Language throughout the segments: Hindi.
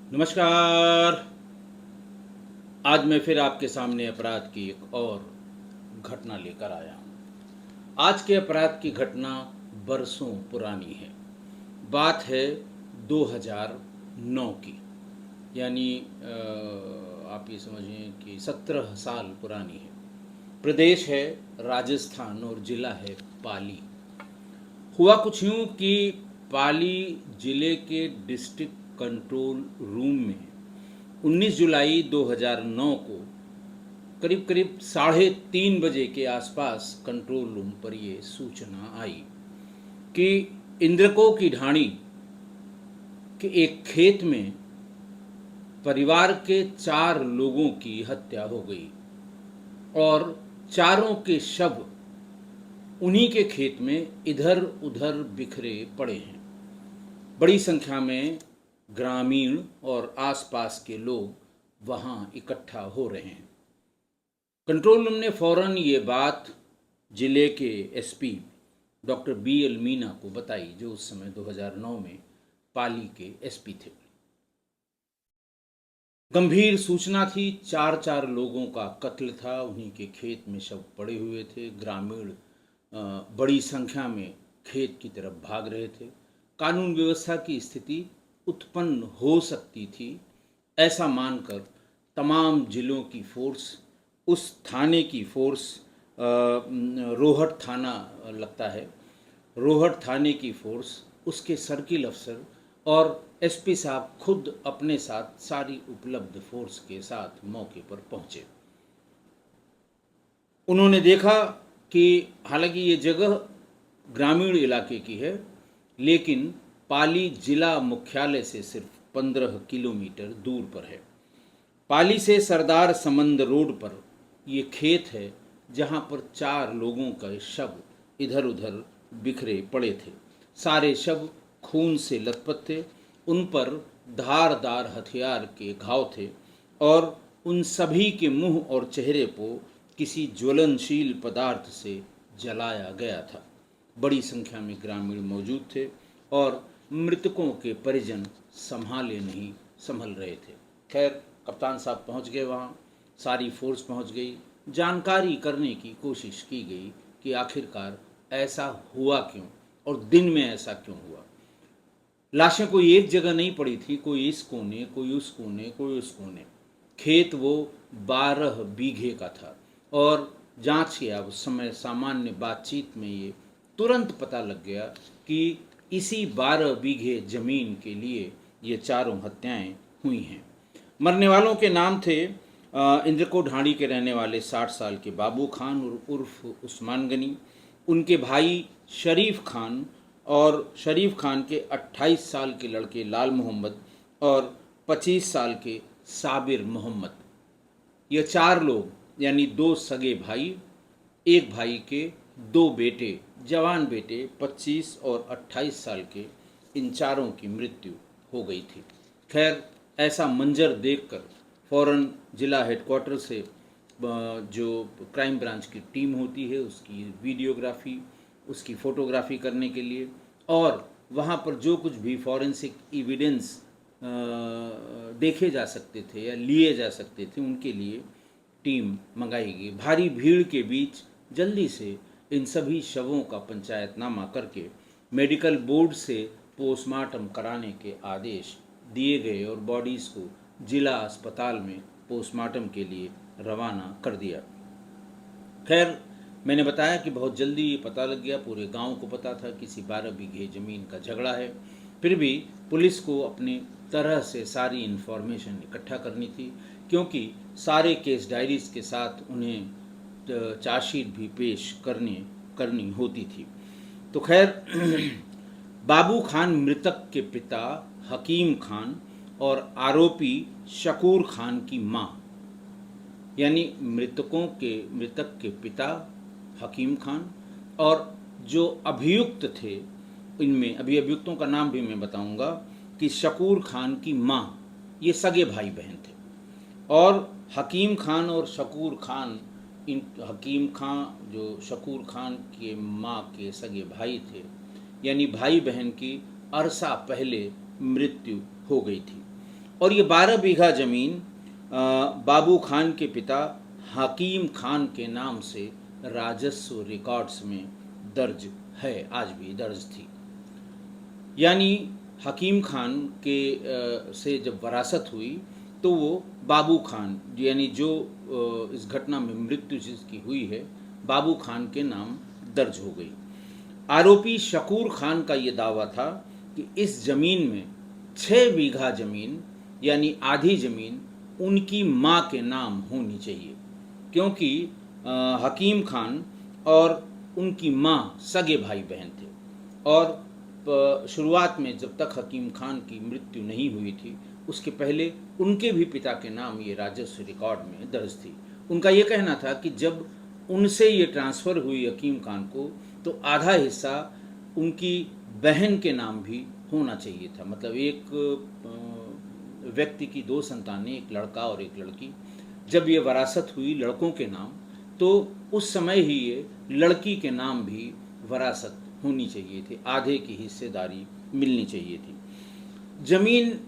नमस्कार। आज मैं फिर आपके सामने अपराध की एक और घटना लेकर आया हूँ। आज के अपराध की घटना बरसों पुरानी है। बात है 2009 की, यानी आप ये समझिए कि 17 साल पुरानी है। प्रदेश है राजस्थान और ज़िला है पाली। हुआ कुछ यूँ कि पाली ज़िले के डिस्ट्रिक्ट कंट्रोल रूम में 19 जुलाई 2009 को करीब करीब 3:30 बजे के आसपास कंट्रोल रूम पर ये सूचना आई कि इंद्रको की ढाणी के एक खेत में परिवार के 4 लोगों की हत्या हो गई और चारों के शव उन्हीं के खेत में इधर उधर बिखरे पड़े हैं। बड़ी संख्या में ग्रामीण और आसपास के लोग वहां इकट्ठा हो रहे हैं। कंट्रोल रूम ने फौरन ये बात जिले के एसपी डॉक्टर BL मीना को बताई, जो उस समय 2009 में पाली के एसपी थे। गंभीर सूचना थी, 4 लोगों का कत्ल था, उन्हीं के खेत में शव पड़े हुए थे। ग्रामीण बड़ी संख्या में खेत की तरफ भाग रहे थे। कानून व्यवस्था की स्थिति उत्पन्न हो सकती थी, ऐसा मानकर तमाम जिलों की फोर्स, उस थाने की फोर्स, रोहट थाना लगता है, रोहट थाने की फोर्स, उसके सर्किल अफसर और एसपी साहब खुद अपने साथ सारी उपलब्ध फोर्स के साथ मौके पर पहुंचे। उन्होंने देखा कि हालांकि ये जगह ग्रामीण इलाके की है, लेकिन पाली जिला मुख्यालय से सिर्फ 15 किलोमीटर दूर पर है। पाली से सरदार समंद रोड पर ये खेत है, जहाँ पर 4 लोगों का शव इधर उधर बिखरे पड़े थे। सारे शव खून से लथपथ थे, उन पर धारदार हथियार के घाव थे और उन सभी के मुंह और चेहरे को किसी ज्वलनशील पदार्थ से जलाया गया था। बड़ी संख्या में ग्रामीण मौजूद थे और मृतकों के परिजन संभाले नहीं संभल रहे थे। खैर, कप्तान साहब पहुंच गए वहाँ, सारी फोर्स पहुंच गई। जानकारी करने की कोशिश की गई कि आखिरकार ऐसा हुआ क्यों और दिन में ऐसा क्यों हुआ। लाशें कोई एक जगह नहीं पड़ी थी, कोई इस कोने, कोई उस कोने, कोई उस कोने। खेत वो 12 बीघे का था और जांच किया उस समय सामान्य बातचीत में ये तुरंत पता लग गया कि इसी 12 बीघे जमीन के लिए ये चारों हत्याएं हुई हैं। मरने वालों के नाम थे इंद्रको ढाणी के रहने वाले 60 साल के बाबू खान उर्फ उस्मान गनी, उनके भाई शरीफ खान और शरीफ खान के 28 साल के लड़के लाल मोहम्मद और 25 साल के साबिर मोहम्मद। ये 4 लोग यानी 2 सगे भाई, एक भाई के 2 बेटे, जवान बेटे 25 और 28 साल के, इन चारों की मृत्यु हो गई थी। खैर, ऐसा मंजर देखकर फौरन जिला हेडक्वार्टर से जो क्राइम ब्रांच की टीम होती है उसकी वीडियोग्राफी, उसकी फ़ोटोग्राफी करने के लिए और वहाँ पर जो कुछ भी फॉरेंसिक एविडेंस देखे जा सकते थे या लिए जा सकते थे, उनके लिए टीम मंगाई गई। भारी भीड़ के बीच जल्दी से इन सभी शवों का पंचायतनामा करके मेडिकल बोर्ड से पोस्टमार्टम कराने के आदेश दिए गए और बॉडीज़ को जिला अस्पताल में पोस्टमार्टम के लिए रवाना कर दिया। खैर, मैंने बताया कि बहुत जल्दी ये पता लग गया, पूरे गांव को पता था किसी 12 बीघे ज़मीन का झगड़ा है। फिर भी पुलिस को अपनी तरह से सारी इन्फॉर्मेशन इकट्ठा करनी थी, क्योंकि सारे केस डायरीज के साथ उन्हें चार्जशीट भी पेश करनी होती थी। तो खैर बाबू खान मृतक के पिता हकीम खान और आरोपी शकूर खान की माँ, यानी मृतक के पिता हकीम खान और जो अभियुक्त थे, इनमें अभी अभियुक्तों का नाम भी मैं बताऊंगा, कि शकूर खान की माँ, ये सगे भाई बहन थे। और हकीम खान और शकूर खान, इन हकीम खान जो शकूर खान के माँ के सगे भाई थे, यानी भाई बहन की अरसा पहले मृत्यु हो गई थी। और ये 12 बीघा ज़मीन बाबू खान के पिता हकीम खान के नाम से राजस्व रिकॉर्ड्स में दर्ज है, आज भी दर्ज थी। यानी हकीम खान के से जब वरासत हुई तो वो बाबू खान, यानी जो इस घटना में मृत्यु जिसकी हुई है, बाबू खान के नाम दर्ज हो गई। आरोपी शकूर खान का ये दावा था कि इस ज़मीन में 6 बीघा ज़मीन यानी आधी ज़मीन उनकी माँ के नाम होनी चाहिए, क्योंकि हकीम खान और उनकी माँ सगे भाई बहन थे और शुरुआत में जब तक हकीम खान की मृत्यु नहीं हुई थी उसके पहले उनके भी पिता के नाम ये राजस्व रिकॉर्ड में दर्ज थी। उनका ये कहना था कि जब उनसे ये ट्रांसफ़र हुई हकीम खान को तो आधा हिस्सा उनकी बहन के नाम भी होना चाहिए था। मतलब एक व्यक्ति की 2 संतानें, एक लड़का और एक लड़की, जब ये वरासत हुई लड़कों के नाम तो उस समय ही ये लड़की के नाम भी वरासत होनी चाहिए थी, आधे की हिस्सेदारी मिलनी चाहिए थी। ज़मीन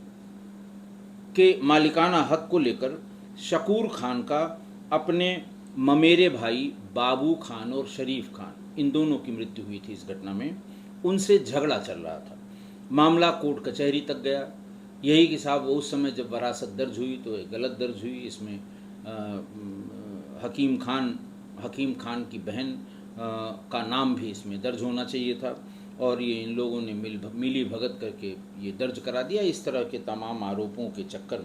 के मालिकाना हक को लेकर शकूर खान का अपने ममेरे भाई बाबू खान और शरीफ खान, इन दोनों की मृत्यु हुई थी इस घटना में, उनसे झगड़ा चल रहा था। मामला कोर्ट कचहरी तक गया। यही कि साहब उस समय जब वरासत दर्ज हुई तो एक गलत दर्ज हुई, इसमें हकीम खान की बहन का नाम भी इसमें दर्ज होना चाहिए था और ये इन लोगों ने मिली भगत करके ये दर्ज करा दिया। इस तरह के तमाम आरोपों के चक्कर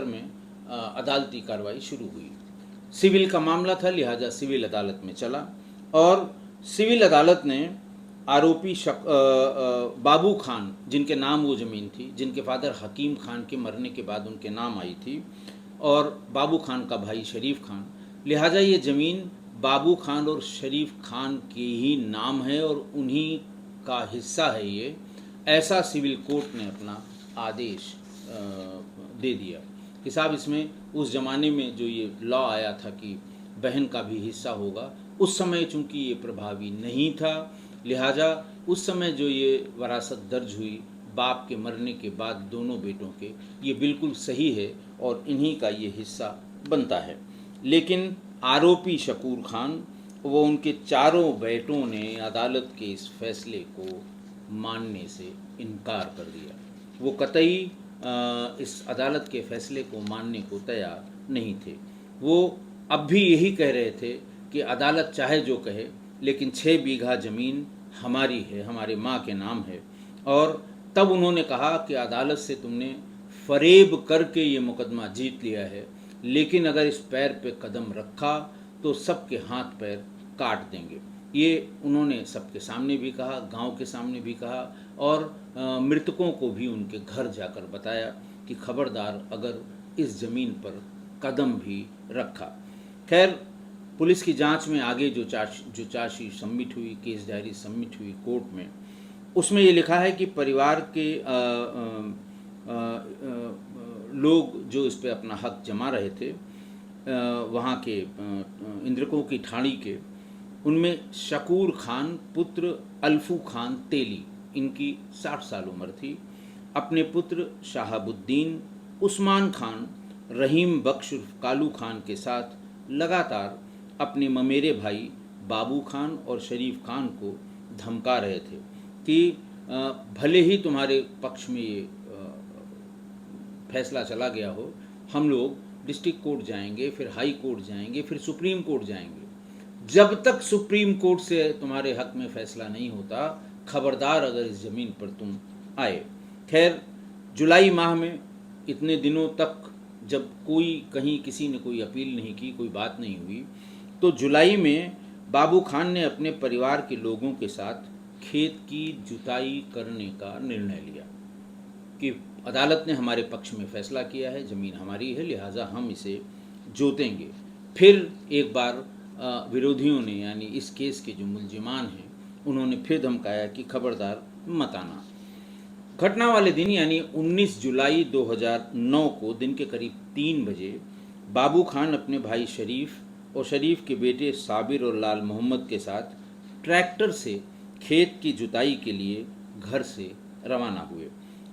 में अदालती कार्रवाई शुरू हुई। सिविल का मामला था, लिहाजा सिविल अदालत में चला और सिविल अदालत ने आरोपी बाबू खान, जिनके नाम वो ज़मीन थी, जिनके फादर हकीम खान के मरने के बाद उनके नाम आई थी, और बाबू खान का भाई शरीफ खान, लिहाजा ये ज़मीन बाबू खान और शरीफ खान के ही नाम है और उन्हीं का हिस्सा है ये, ऐसा सिविल कोर्ट ने अपना आदेश दे दिया कि साहब इसमें उस ज़माने में जो ये लॉ आया था कि बहन का भी हिस्सा होगा, उस समय चूंकि ये प्रभावी नहीं था, लिहाजा उस समय जो ये वरासत दर्ज हुई बाप के मरने के बाद दोनों बेटों के, ये बिल्कुल सही है और इन्हीं का ये हिस्सा बनता है। लेकिन आरोपी शकूर खान वो उनके चारों बेटों ने अदालत के इस फैसले को मानने से इनकार कर दिया। वो कतई इस अदालत के फैसले को मानने को तैयार नहीं थे। वो अब भी यही कह रहे थे कि अदालत चाहे जो कहे, लेकिन 6 बीघा ज़मीन हमारी है, हमारे माँ के नाम है। और तब उन्होंने कहा कि अदालत से तुमने फरेब करके ये मुकदमा जीत लिया है, लेकिन अगर इस पैर पे कदम रखा तो सबके हाथ पैर काट देंगे। ये उन्होंने सबके सामने भी कहा, गांव के सामने भी कहा और मृतकों को भी उनके घर जाकर बताया कि खबरदार अगर इस ज़मीन पर कदम भी रखा। खैर, पुलिस की जांच में आगे जो चार्जशीट सबमिट हुई, केस डायरी सबमिट हुई कोर्ट में, उसमें ये लिखा है कि परिवार के लोग जो इस पे अपना हक जमा रहे थे, वहाँ के इंद्रकों की ठाणी के, उनमें शकूर खान पुत्र अल्फू खान तेली, इनकी 60 साल उम्र थी, अपने पुत्र शाहबुद्दीन, उस्मान खान, रहीम बख्श कालू खान के साथ लगातार अपने ममेरे भाई बाबू खान और शरीफ खान को धमका रहे थे कि भले ही तुम्हारे पक्ष में ये फैसला चला गया हो, हम लोग डिस्ट्रिक्ट कोर्ट जाएंगे, फिर हाई कोर्ट जाएंगे, फिर सुप्रीम कोर्ट जाएंगे, जब तक सुप्रीम कोर्ट से तुम्हारे हक में फैसला नहीं होता, खबरदार अगर इस ज़मीन पर तुम आए। खैर, जुलाई माह में इतने दिनों तक जब कोई कहीं किसी ने कोई अपील नहीं की, कोई बात नहीं हुई, तो जुलाई में बाबू खान ने अपने परिवार के लोगों के साथ खेत की जुताई करने का निर्णय लिया कि अदालत ने हमारे पक्ष में फैसला किया है, ज़मीन हमारी है, लिहाजा हम इसे जोतेंगे। फिर एक बार विरोधियों ने, यानी इस केस के जो मुलजिमान हैं, उन्होंने फिर धमकाया कि खबरदार मत आना। घटना वाले दिन यानी 19 जुलाई 2009 को दिन के करीब 3 बजे बाबू खान अपने भाई शरीफ और शरीफ के बेटे साबिर और लाल मोहम्मद के साथ ट्रैक्टर से खेत की जुताई के लिए घर से रवाना हुए।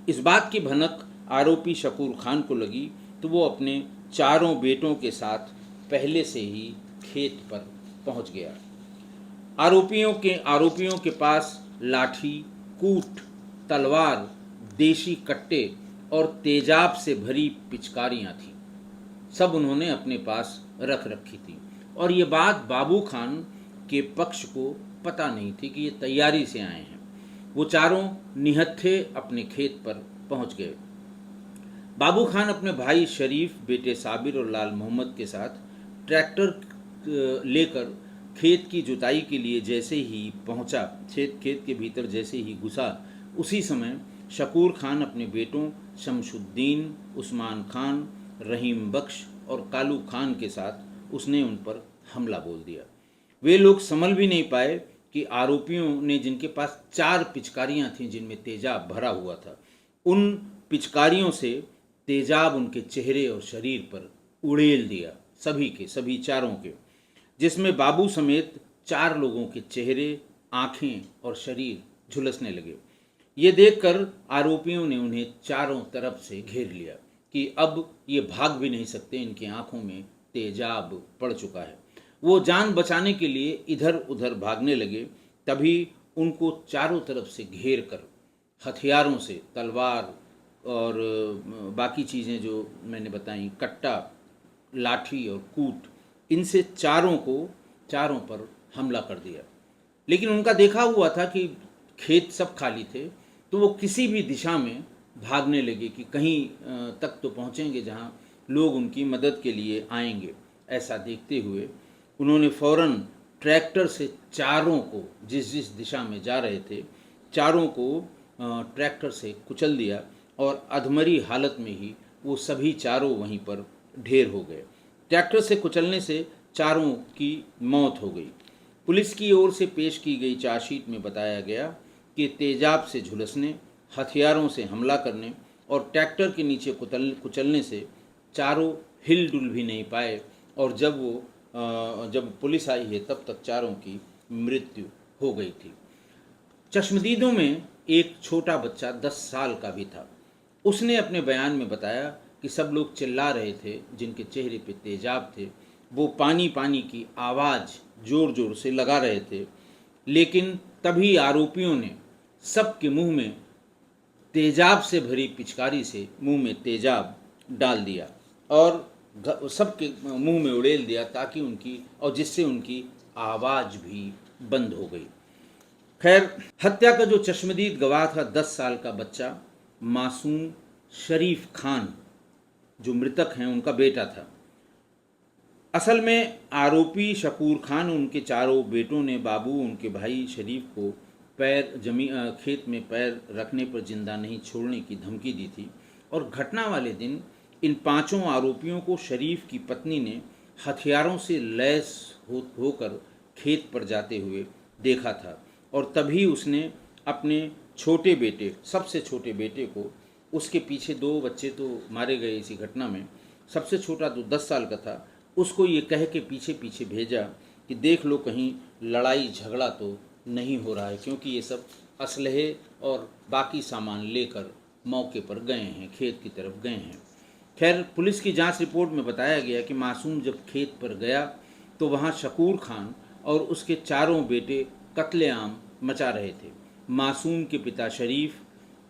इस बात की भनक आरोपी शकूर खान को लगी तो वो अपने चारों बेटों के साथ पहले से ही खेत पर पहुंच गया। आरोपियों के पास लाठी, कूट, तलवार, देशी कट्टे और तेजाब से भरी पिचकारियां थीं। सब उन्होंने अपने पास रख रखी थी और ये बात बाबू खान के पक्ष को पता नहीं थी कि ये तैयारी से आए हैं। वो चारों निहत्थे अपने खेत पर पहुंच गए। बाबू खान अपने भाई शरीफ, बेटे साबिर और लाल मोहम्मद के साथ ट्रैक्टर लेकर खेत की जुताई के लिए जैसे ही पहुंचा, खेत के भीतर जैसे ही घुसा, उसी समय शकूर खान अपने बेटों शमशुद्दीन, उस्मान खान, रहीम बख्श और कालू खान के साथ उसने उन पर हमला बोल दिया। वे लोग संभल भी नहीं पाए कि आरोपियों ने, जिनके पास 4 पिचकारियां थीं जिनमें तेजाब भरा हुआ था, उन पिचकारियों से तेजाब उनके चेहरे और शरीर पर उड़ेल दिया, सभी चारों के, जिसमें बाबू समेत 4 लोगों के चेहरे, आंखें और शरीर झुलसने लगे। ये देखकर आरोपियों ने उन्हें चारों तरफ से घेर लिया कि अब ये भाग भी नहीं सकते, इनकी आंखों में तेजाब पड़ चुका है। वो जान बचाने के लिए इधर उधर भागने लगे। तभी उनको चारों तरफ से घेर कर हथियारों से, तलवार और बाकी चीज़ें जो मैंने बताई, कट्टा, लाठी और कूट, इनसे चारों पर हमला कर दिया। लेकिन उनका देखा हुआ था कि खेत सब खाली थे, तो वो किसी भी दिशा में भागने लगे कि कहीं तक तो पहुंचेंगे जहां लोग उनकी मदद के लिए आएंगे। ऐसा देखते हुए उन्होंने फौरन ट्रैक्टर से चारों को, जिस जिस दिशा में जा रहे थे, चारों को ट्रैक्टर से कुचल दिया और अधमरी हालत में ही वो सभी चारों वहीं पर ढेर हो गए। ट्रैक्टर से कुचलने से चारों की मौत हो गई। पुलिस की ओर से पेश की गई चार्जशीट में बताया गया कि तेजाब से झुलसने, हथियारों से हमला करने और ट्रैक्टर के नीचे कुचलने से चारों हिल डुल भी नहीं पाए और जब पुलिस आई है तब तक चारों की मृत्यु हो गई थी। चश्मदीदों में एक छोटा बच्चा 10 साल का भी था। उसने अपने बयान में बताया कि सब लोग चिल्ला रहे थे, जिनके चेहरे पे तेजाब थे, वो पानी पानी की आवाज़ ज़ोर ज़ोर से लगा रहे थे। लेकिन तभी आरोपियों ने सबके मुंह में तेजाब से भरी पिचकारी से मुंह में तेजाब डाल दिया और सबके मुंह में उड़ेल दिया, ताकि जिससे उनकी आवाज़ भी बंद हो गई। खैर, हत्या का जो चश्मदीद गवाह था, 10 साल का बच्चा मासूम शरीफ खान, जो मृतक हैं, उनका बेटा था। असल में आरोपी शकूर खान, उनके चारों बेटों ने उनके भाई शरीफ को खेत में पैर रखने पर जिंदा नहीं छोड़ने की धमकी दी थी और घटना वाले दिन इन 5 आरोपियों को शरीफ की पत्नी ने हथियारों से लैस होकर खेत पर जाते हुए देखा था और तभी उसने अपने छोटे बेटे, सबसे छोटे बेटे को, उसके पीछे 2 बच्चे तो मारे गए इसी घटना में, सबसे छोटा तो 10 साल का था, उसको ये कह के पीछे पीछे भेजा कि देख लो कहीं लड़ाई झगड़ा तो नहीं हो रहा है, क्योंकि ये सब असलहे और बाकी सामान लेकर मौके पर गए हैं, खेत की तरफ गए हैं। खैर, पुलिस की जांच रिपोर्ट में बताया गया कि मासूम जब खेत पर गया तो वहाँ शकूर खान और उसके चारों बेटे कत्लेआम मचा रहे थे। मासूम के पिता शरीफ,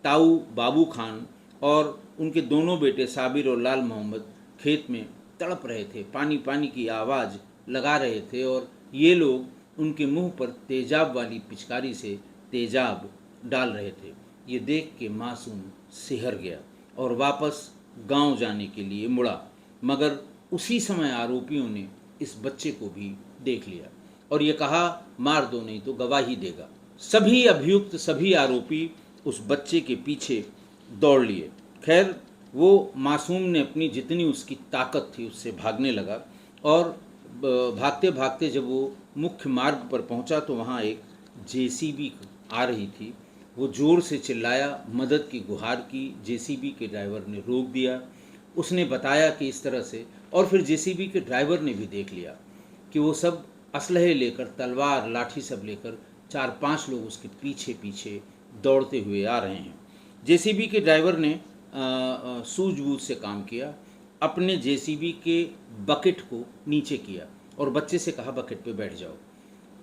ताऊ बाबू खान और उनके दोनों बेटे साबिर और लाल मोहम्मद खेत में तड़प रहे थे, पानी पानी की आवाज़ लगा रहे थे और ये लोग उनके मुंह पर तेजाब वाली पिचकारी से तेजाब डाल रहे थे। ये देख के मासूम सिहर गया और वापस गांव जाने के लिए मुड़ा, मगर उसी समय आरोपियों ने इस बच्चे को भी देख लिया और ये कहा, मार दो नहीं तो गवाही देगा। सभी अभियुक्त, सभी आरोपी उस बच्चे के पीछे दौड़ लिए। खैर, वो मासूम ने अपनी जितनी उसकी ताकत थी उससे भागने लगा और भागते भागते जब वो मुख्य मार्ग पर पहुंचा तो वहाँ एक जेसीबी आ रही थी। वो ज़ोर से चिल्लाया, मदद की गुहार की। जेसीबी के ड्राइवर ने रोक दिया। उसने बताया कि इस तरह से, और फिर जेसीबी के ड्राइवर ने भी देख लिया कि वो सब असलहे लेकर, तलवार लाठी सब लेकर 4-5 लोग उसके पीछे पीछे दौड़ते हुए आ रहे हैं। जेसीबी के ड्राइवर ने सूझबूझ से काम किया, अपने जेसीबी के बकेट को नीचे किया और बच्चे से कहा बकेट पे बैठ जाओ।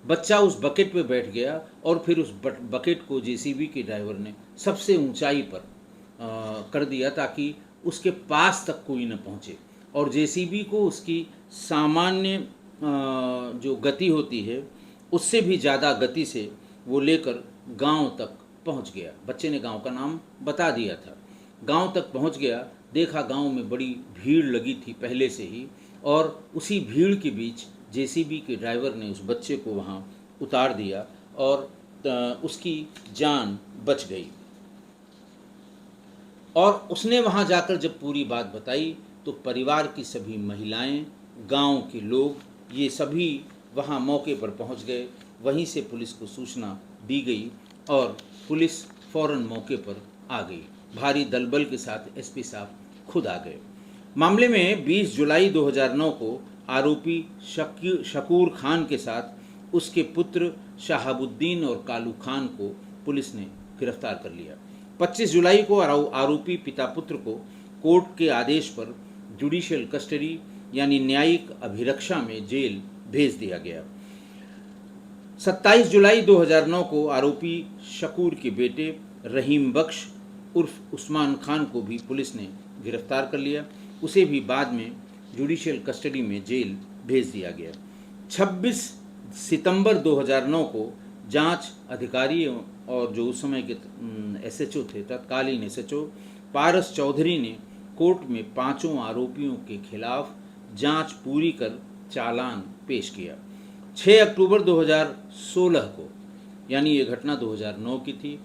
बच्चा उस बकेट पे बैठ गया और फिर उस बकेट को जेसीबी के ड्राइवर ने सबसे ऊंचाई पर कर दिया ताकि उसके पास तक कोई न पहुंचे, और जेसीबी को उसकी सामान्य जो गति होती है उससे भी ज़्यादा गति से वो लेकर गांव तक पहुंच गया। बच्चे ने गांव का नाम बता दिया था। गांव तक पहुंच गया, देखा गांव में बड़ी भीड़ लगी थी पहले से ही, और उसी भीड़ के बीच जेसीबी के ड्राइवर ने उस बच्चे को वहां उतार दिया और उसकी जान बच गई। और उसने वहां जाकर जब पूरी बात बताई तो परिवार की सभी महिलाएं, गांव के लोग, ये सभी वहां मौके पर पहुंच गए। वहीं से पुलिस को सूचना दी गई और पुलिस फौरन मौके पर आ गई। भारी दलबल के साथ एसपी साहब खुद आ गए। मामले में 20 जुलाई 2009 को आरोपी शकूर खान के साथ उसके पुत्र शहाबुद्दीन और कालू खान को पुलिस ने गिरफ्तार कर लिया। 25 जुलाई को आरोपी पिता पुत्र को कोर्ट के आदेश पर जुडिशियल कस्टडी यानी न्यायिक अभिरक्षा में जेल भेज दिया गया। 27 जुलाई 2009 को आरोपी शकूर के बेटे रहीम बख्श उर्फ उस्मान खान को भी पुलिस ने गिरफ्तार कर लिया। उसे भी बाद में जुडिशियल कस्टडी में जेल भेज दिया गया। 26 सितंबर 2009 को जांच अधिकारी और जो उस समय के एसएचओ थे, तत्कालीन एसएचओ पारस चौधरी ने कोर्ट में पांचों आरोपियों के खिलाफ जांच पूरी कर चालान पेश किया। 6 अक्टूबर 2016 को, यानी ये घटना 2009 की थी,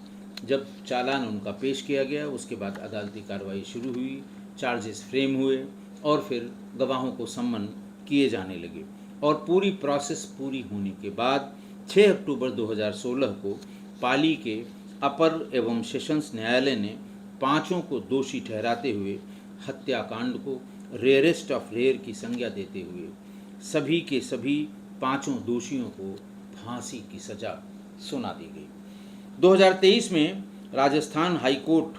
जब चालान उनका पेश किया गया, उसके बाद अदालती कार्रवाई शुरू हुई, चार्जेस फ्रेम हुए और फिर गवाहों को सम्मन किए जाने लगे। और पूरी प्रोसेस पूरी होने के बाद 6 अक्टूबर 2016 को पाली के अपर एवं सेशंस न्यायालय ने पांचों को दोषी ठहराते हुए हत्याकांड को रेयरेस्ट ऑफ रेयर की संज्ञा देते हुए सभी के सभी पांचों दोषियों को फांसी की सजा सुना दी गई। 2023 में राजस्थान हाई कोर्ट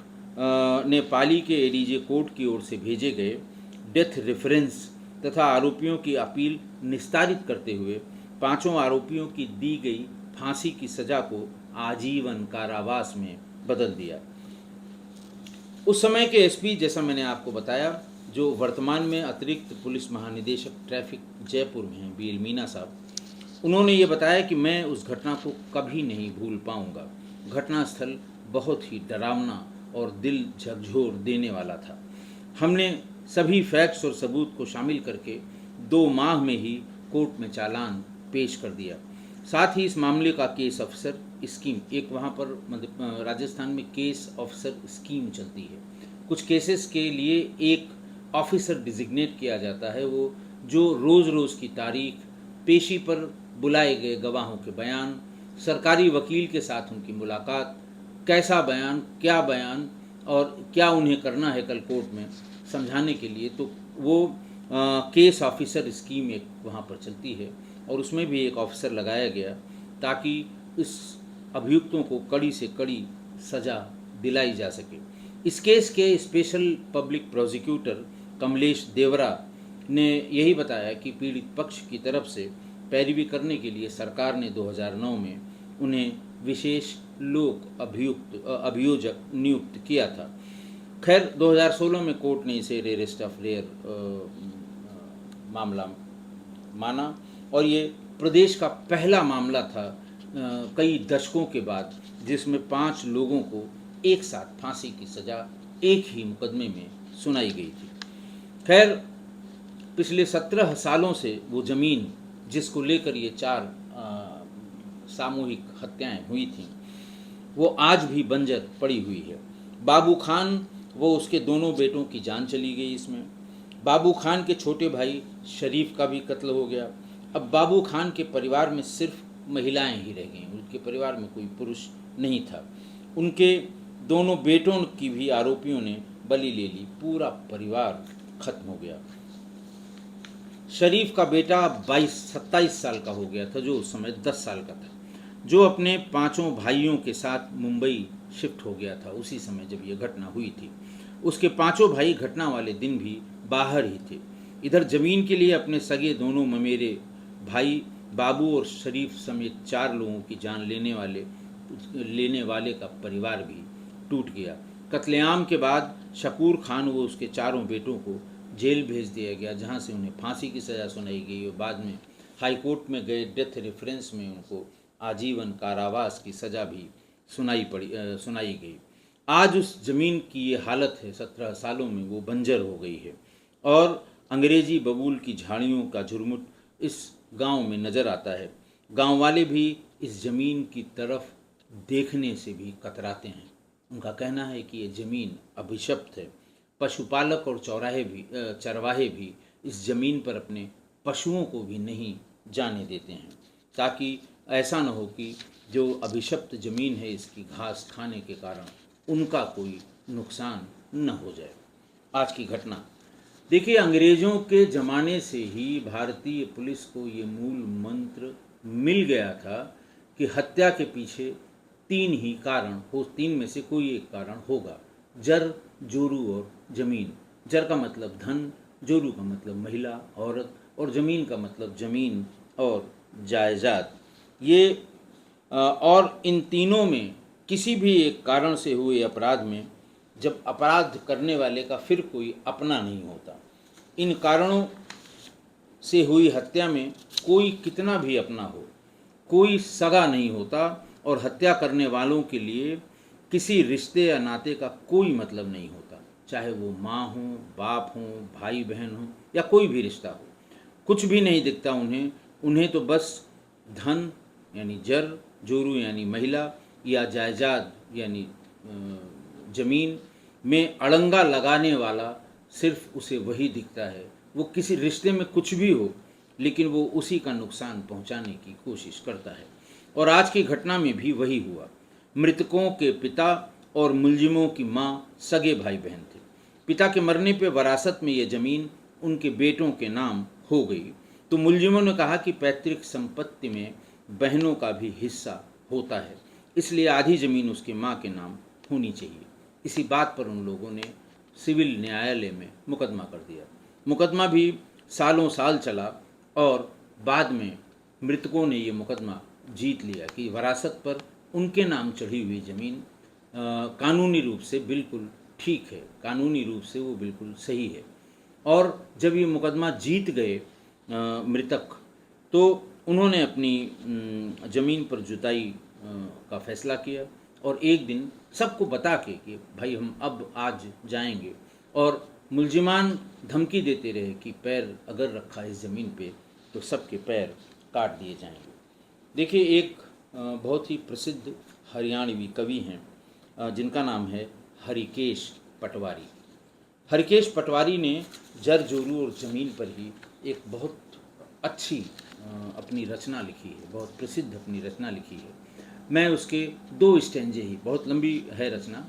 ने पाली के एडीजे कोर्ट की ओर से भेजे गए डेथ रेफरेंस तथा आरोपियों की अपील निस्तारित करते हुए पांचों आरोपियों की दी गई फांसी की सजा को आजीवन कारावास में बदल दिया। उस समय के एसपी, जैसा मैंने आपको बताया, जो वर्तमान में अतिरिक्त पुलिस महानिदेशक ट्रैफिक जयपुर में हैं, बीएल मीना साहब, उन्होंने ये बताया कि मैं उस घटना को कभी नहीं भूल पाऊंगा। घटनास्थल बहुत ही डरावना और दिल झकझोर देने वाला था। हमने सभी फैक्ट्स और सबूत को शामिल करके 2 माह में ही कोर्ट में चालान पेश कर दिया। साथ ही इस मामले का केस अफसर स्कीम, एक वहाँ पर राजस्थान में केस अफसर स्कीम चलती है। कुछ केसेस के लिए एक ऑफिसर डिजिग्नेट किया जाता है, वो जो रोज़ रोज़ की तारीख, पेशी पर बुलाए गए गवाहों के बयान, सरकारी वकील के साथ उनकी मुलाकात, कैसा बयान, क्या बयान और क्या उन्हें करना है कल कोर्ट में समझाने के लिए, तो वो केस ऑफिसर स्कीम एक वहाँ पर चलती है और उसमें भी एक ऑफिसर लगाया गया ताकि इस अभियुक्तों को कड़ी से कड़ी सज़ा दिलाई जा सके। इस केस के स्पेशल पब्लिक प्रोसिक्यूटर कमलेश देवरा ने यही बताया कि पीड़ित पक्ष की तरफ से पैरवी करने के लिए सरकार ने 2009 में उन्हें विशेष लोक अभियोजक नियुक्त किया था। खैर 2016 में कोर्ट ने इसे रेयरेस्ट ऑफ रेयर मामला माना और ये प्रदेश का पहला मामला था कई दशकों के बाद जिसमें 5 लोगों को एक साथ फांसी की सज़ा एक ही मुकदमे में सुनाई गई थी। खैर पिछले 17 सालों से वो ज़मीन जिसको लेकर ये 4 सामूहिक हत्याएं हुई थीं, वो आज भी बंजर पड़ी हुई है। बाबू खान वो उसके दोनों बेटों की जान चली गई इसमें। बाबू खान के छोटे भाई शरीफ का भी कत्ल हो गया। अब बाबू खान के परिवार में सिर्फ महिलाएं ही रह गईं, उनके परिवार में कोई पुरुष नहीं था। उनके दोनों बेटों की भी आरोपियों ने बलि ले ली, पूरा परिवार खत्म हो गया। शरीफ का बेटा 27 साल का हो गया था जो उस समय 10 साल का था। जो अपने पांचों भाइयों के साथ मुंबई शिफ्ट हो गया था उसी समय जब यह घटना हुई थी। उसके पांचों भाई घटना वाले दिन भी बाहर ही थे। इधर जमीन के लिए अपने सगे दोनों ममेरे भाई बाबू और शरीफ समेत 4 लोगों की जान लेने वाले का परिवार भी टूट गया। कत्लेआम के बाद शकूर खान व उसके चारों बेटों को जेल भेज दिया गया, जहां से उन्हें फांसी की सज़ा सुनाई गई और बाद में हाई कोर्ट में गए डेथ रेफरेंस में उनको आजीवन कारावास की सज़ा भी सुनाई गई। आज उस ज़मीन की ये हालत है, 17 सालों में वो बंजर हो गई है और अंग्रेजी बबूल की झाड़ियों का झुरमुट इस गांव में नज़र आता है। गांव वाले भी इस ज़मीन की तरफ देखने से भी कतराते हैं। उनका कहना है कि ये ज़मीन अभिशप्त है। पशुपालक और चरवाहे भी इस ज़मीन पर अपने पशुओं को भी नहीं जाने देते हैं, ताकि ऐसा न हो कि जो अभिशप्त ज़मीन है इसकी घास खाने के कारण उनका कोई नुकसान न हो जाए। आज की घटना देखिए, अंग्रेज़ों के ज़माने से ही भारतीय पुलिस को ये मूल मंत्र मिल गया था कि हत्या के पीछे 3 ही कारण हो, 3 में से कोई एक कारण होगा। जर, जोरू और ज़मीन। जर का मतलब धन, जोरू का मतलब महिला, औरत, और ज़मीन का मतलब ज़मीन और जायदाद। और इन तीनों में किसी भी एक कारण से हुए अपराध में जब अपराध करने वाले का फिर कोई अपना नहीं होता, इन कारणों से हुई हत्या में कोई कितना भी अपना हो, कोई सगा नहीं होता और हत्या करने वालों के लिए किसी रिश्ते या नाते का कोई मतलब नहीं होता, चाहे वो माँ हो, बाप हो, भाई बहन हो या कोई भी रिश्ता हो। कुछ भी नहीं दिखता उन्हें तो बस धन यानी जर, जोरू यानी महिला, या जायदाद यानी ज़मीन में अड़ंगा लगाने वाला सिर्फ उसे वही दिखता है। वो किसी रिश्ते में कुछ भी हो, लेकिन वो उसी का नुकसान पहुंचाने की कोशिश करता है। और आज की घटना में भी वही हुआ। मृतकों के पिता और मुलजिमों की माँ सगे भाई बहन थे। पिता के मरने पर वरासत में ये ज़मीन उनके बेटों के नाम हो गई, तो मुलजिमों ने कहा कि पैतृक संपत्ति में बहनों का भी हिस्सा होता है, इसलिए आधी ज़मीन उसके माँ के नाम होनी चाहिए। इसी बात पर उन लोगों ने सिविल न्यायालय में मुकदमा कर दिया। मुकदमा भी सालों साल चला और बाद में मृतकों ने ये मुकदमा जीत लिया कि वरासत पर उनके नाम चढ़ी हुई ज़मीन कानूनी रूप से बिल्कुल ठीक है, कानूनी रूप से वो बिल्कुल सही है। और जब ये मुकदमा जीत गए मृतक, तो उन्होंने अपनी ज़मीन पर जुताई का फैसला किया और एक दिन सबको बता के कि भाई हम अब आज जाएंगे, और मुलजिमान धमकी देते रहे कि पैर अगर रखा इस ज़मीन पे तो सबके पैर काट दिए जाएंगे। देखिए, एक बहुत ही प्रसिद्ध हरियाणवी कवि हैं जिनका नाम है हरिकेश पटवारी। हरिकेश पटवारी ने जर, जोरू और ज़मीन पर ही एक बहुत अच्छी अपनी रचना लिखी है, बहुत प्रसिद्ध अपनी रचना लिखी है। मैं उसके 2 स्टेंजे ही, बहुत लंबी है रचना,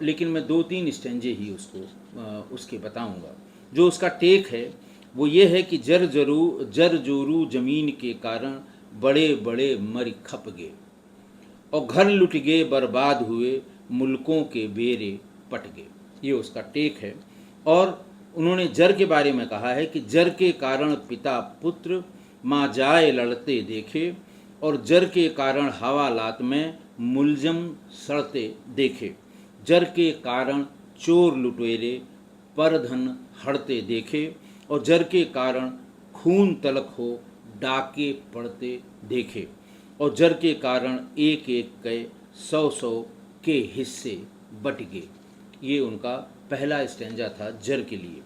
लेकिन मैं 2-3 स्टेंजे ही उसके बताऊंगा। जो उसका टेक है वो ये है कि जर जोरू ज़मीन के कारण बड़े बड़े मर खप गए, और घर लुट गए बर्बाद हुए, मुल्कों के बेरे पट गए। ये उसका टेक है। और उन्होंने जर के बारे में कहा है कि जर के कारण पिता पुत्र माँ जाए लड़ते देखे, और जर के कारण हवालात में मुलजम सड़ते देखे। जर के कारण चोर लुटेरे परधन हड़ते देखे, और जर के कारण खून तलक हो डाके पड़ते देखे, और जर के कारण एक एक के 100 के हिस्से बट गए। ये उनका पहला स्टैंजा था जर के लिए।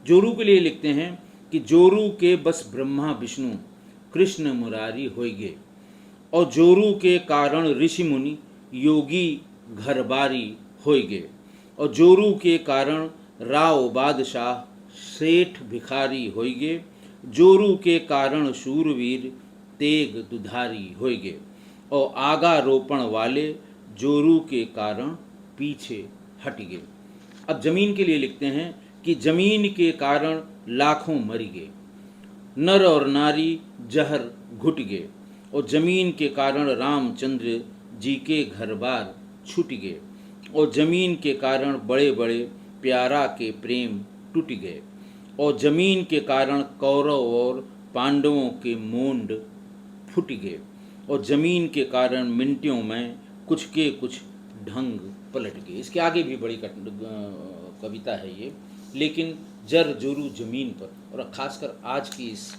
जोरू के लिए लिखते हैं कि जोरू के बस ब्रह्मा विष्णु कृष्ण मुरारी होई गे, और जोरू के कारण ऋषि मुनि योगी घरबारी होई गे, और जोरू के कारण राव बादशाह सेठ भिखारी होई गे, जोरू के कारण शूरवीर तेग दुधारी होई गे, और आगा रोपण वाले जोरू के कारण पीछे हट गए। अब जमीन के लिए लिखते हैं कि जमीन के कारण लाखों मर गए, नर और नारी जहर घुट गए, और ज़मीन के कारण रामचंद्र जी के घर बार छूट गए, और ज़मीन के कारण बड़े बड़े प्यारा के प्रेम टूट गए, और ज़मीन के कारण कौरव और पांडवों के मूंड फूट गए, और ज़मीन के कारण मिनटियों में कुछ के कुछ ढंग पलट गए। इसके आगे भी बड़ी कविता है ये, लेकिन जर जोरू ज़मीन पर और ख़ासकर आज की इस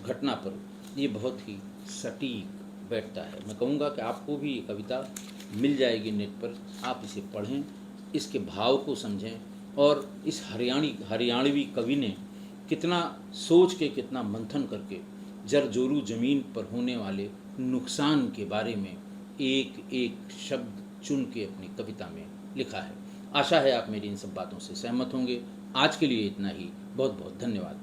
घटना पर ये बहुत ही सटीक बैठता है। मैं कहूँगा कि आपको भी ये कविता मिल जाएगी नेट पर, आप इसे पढ़ें, इसके भाव को समझें, और इस हरियाणवी कवि ने कितना सोच के, कितना मंथन करके जरजोरू ज़मीन पर होने वाले नुकसान के बारे में एक एक शब्द चुन के अपनी कविता में लिखा है। आशा है आप मेरी इन सब बातों से सहमत होंगे। आज के लिए इतना ही। बहुत बहुत धन्यवाद।